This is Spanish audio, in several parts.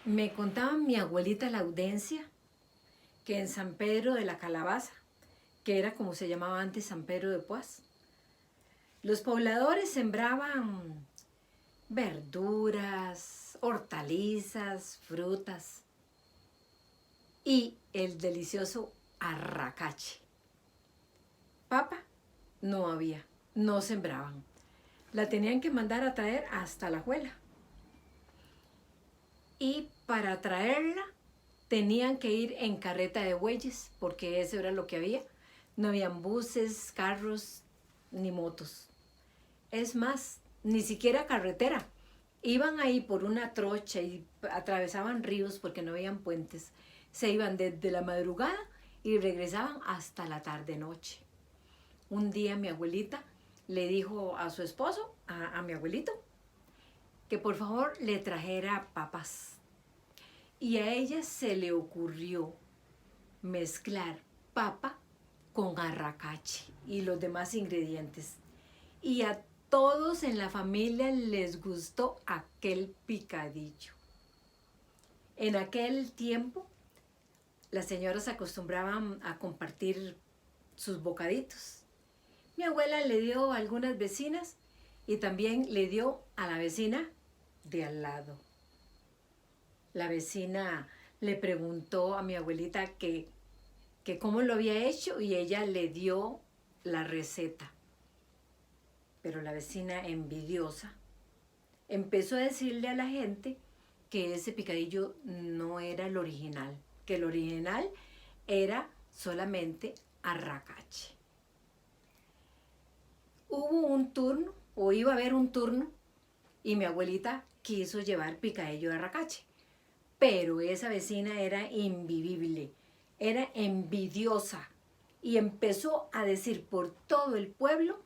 Me contaba mi abuelita Laudencia que en San Pedro de la Calabaza, que era como se llamaba antes San Pedro de Poás, los pobladores sembraban verduras, hortalizas, frutas y el delicioso arracache. Papa no había, no sembraban. La tenían que mandar a traer hasta la Alajuela. Y para traerla tenían que ir en carreta de bueyes, porque eso era lo que había. No habían buses, carros, ni motos. Es más, ni siquiera carretera. Iban ahí por una trocha y atravesaban ríos porque no habían puentes. Se iban desde la madrugada y regresaban hasta la tarde-noche. Un día mi abuelita le dijo a su esposo, a mi abuelito, que por favor le trajera papas. Y a ella se le ocurrió mezclar papa con arracache y los demás ingredientes. Y a todos en la familia les gustó aquel picadillo. En aquel tiempo, las señoras acostumbraban a compartir sus bocaditos. Mi abuela le dio a algunas vecinas y también le dio a la vecina de al lado. La vecina le preguntó a mi abuelita que cómo lo había hecho y ella le dio la receta. Pero la vecina envidiosa empezó a decirle a la gente que ese picadillo no era el original, que el original era solamente arracache. Hubo un turno, o iba a haber un turno, y mi abuelita quiso llevar picadillo de arracache. Pero esa vecina era invivible, era envidiosa y empezó a decir por todo el pueblo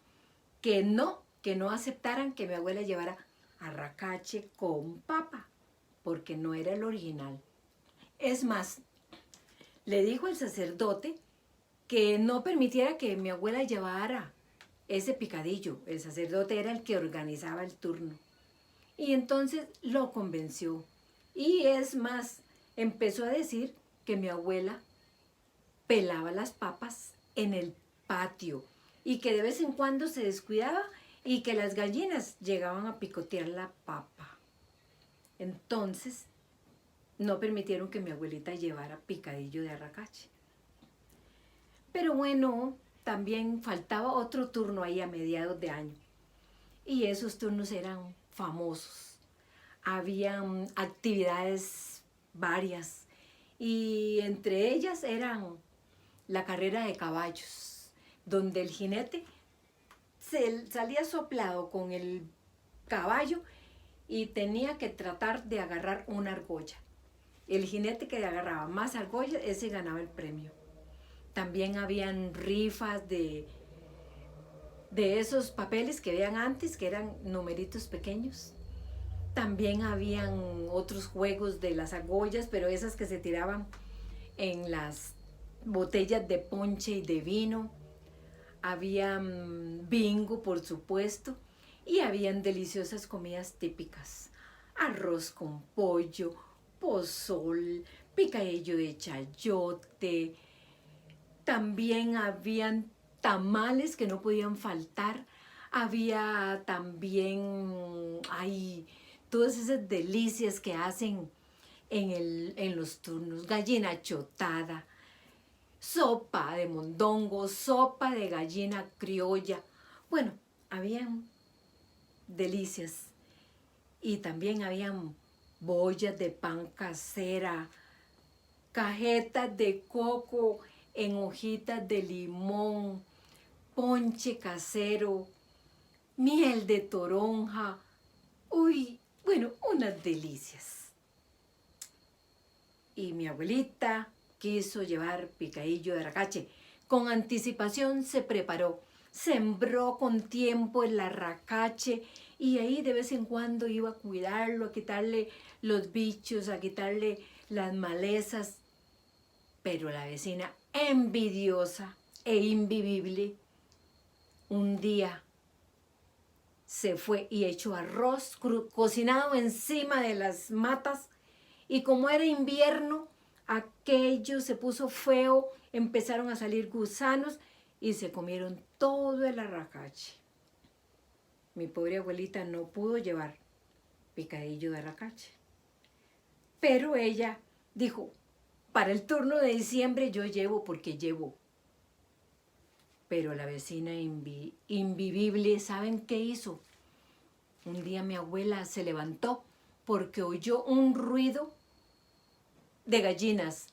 que no aceptaran que mi abuela llevara arracache con papa, porque no era el original. Es más, le dijo el sacerdote que no permitiera que mi abuela llevara ese picadillo. El sacerdote era el que organizaba el turno. Y entonces lo convenció. Y es más, empezó a decir que mi abuela pelaba las papas en el patio y que de vez en cuando se descuidaba y que las gallinas llegaban a picotear la papa. Entonces, no permitieron que mi abuelita llevara picadillo de arracache. Pero bueno, también faltaba otro turno ahí a mediados de año. Y esos turnos eran famosos. Habían actividades varias y entre ellas eran la carrera de caballos, donde el jinete salía soplado con el caballo y tenía que tratar de agarrar una argolla. El jinete que agarraba más argollas, ese ganaba el premio. También habían rifas de esos papeles que veían antes, que eran numeritos pequeños. También habían otros juegos de las argollas, pero esas que se tiraban en las botellas de ponche y de vino. Habían bingo, por supuesto, y habían deliciosas comidas típicas. Arroz con pollo, pozol, picadillo de chayote. También habían tamales que no podían faltar. Había también todas esas delicias que hacen en los turnos. Gallina achotada, sopa de mondongo, sopa de gallina criolla. Bueno, habían delicias. Y también habían bollas de pan casera, cajetas de coco en hojitas de limón, ponche casero, miel de toronja. Uy, bueno, unas delicias. Y mi abuelita quiso llevar picadillo de arracache. Con anticipación se preparó, sembró con tiempo el arracache y ahí de vez en cuando iba a cuidarlo, a quitarle los bichos, a quitarle las malezas. Pero la vecina, envidiosa e invivible, un día se fue y echó arroz cocinado encima de las matas Y como era invierno, aquello se puso feo, empezaron a salir gusanos y se comieron todo el arracache. Mi pobre abuelita no pudo llevar picadillo de arracache. Pero ella dijo, para el turno de diciembre yo llevo porque llevo. Pero la vecina invivible, ¿saben qué hizo? Un día mi abuela se levantó porque oyó un ruido de gallinas.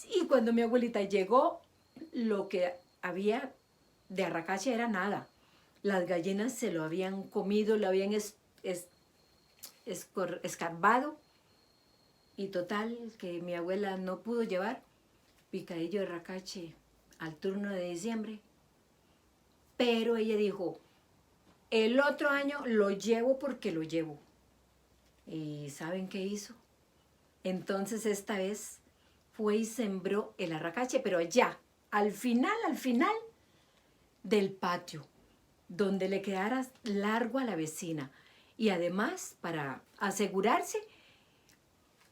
Y cuando mi abuelita llegó, lo que había de arracache era nada. Las gallinas se lo habían comido, lo habían escarbado. Y total, que mi abuela no pudo llevar picadillo de arracache al turno de diciembre. Pero ella dijo, el otro año lo llevo porque lo llevo. ¿Y saben qué hizo? Entonces esta vez fue y sembró el arracache, pero allá, al final del patio, donde le quedara largo a la vecina. Y además, para asegurarse,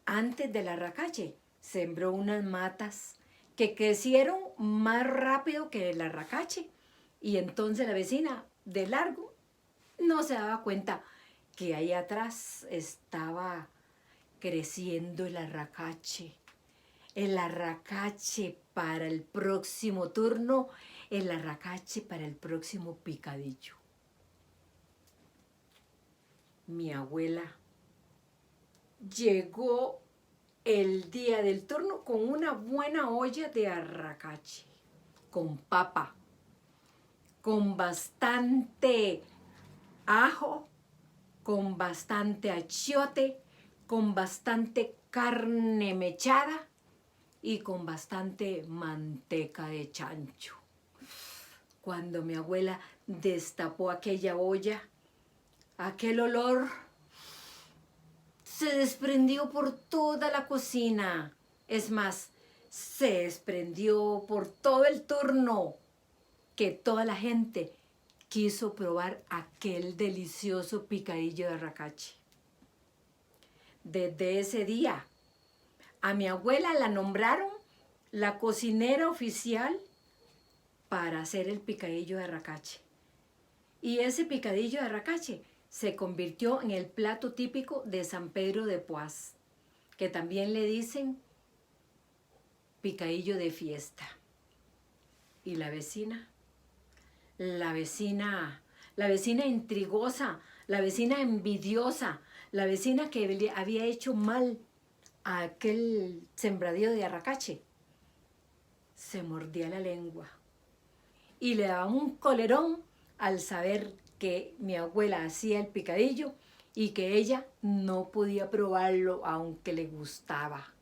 antes del arracache, sembró unas matas que crecieron más rápido que el arracache. Y entonces la vecina, de largo, no se daba cuenta que ahí atrás estaba creciendo el arracache. El arracache para el próximo turno, el arracache para el próximo picadillo. Mi abuela llegó el día del turno con una buena olla de arracache, con papa, con bastante ajo, con bastante achiote, con bastante carne mechada y con bastante manteca de chancho. Cuando mi abuela destapó aquella olla, aquel olor se desprendió por toda la cocina. Es más, se desprendió por todo el turno, que toda la gente quiso probar aquel delicioso picadillo de arracache. Desde ese día, a mi abuela la nombraron la cocinera oficial para hacer el picadillo de arracache. Y ese picadillo de arracache se convirtió en el plato típico de San Pedro de Poás, que también le dicen picadillo de fiesta. ¿Y la vecina? La vecina intrigosa, la vecina envidiosa, la vecina que había hecho mal a aquel sembradío de arracache, se mordía la lengua y le daba un colerón al saber que mi abuela hacía el picadillo y que ella no podía probarlo aunque le gustaba.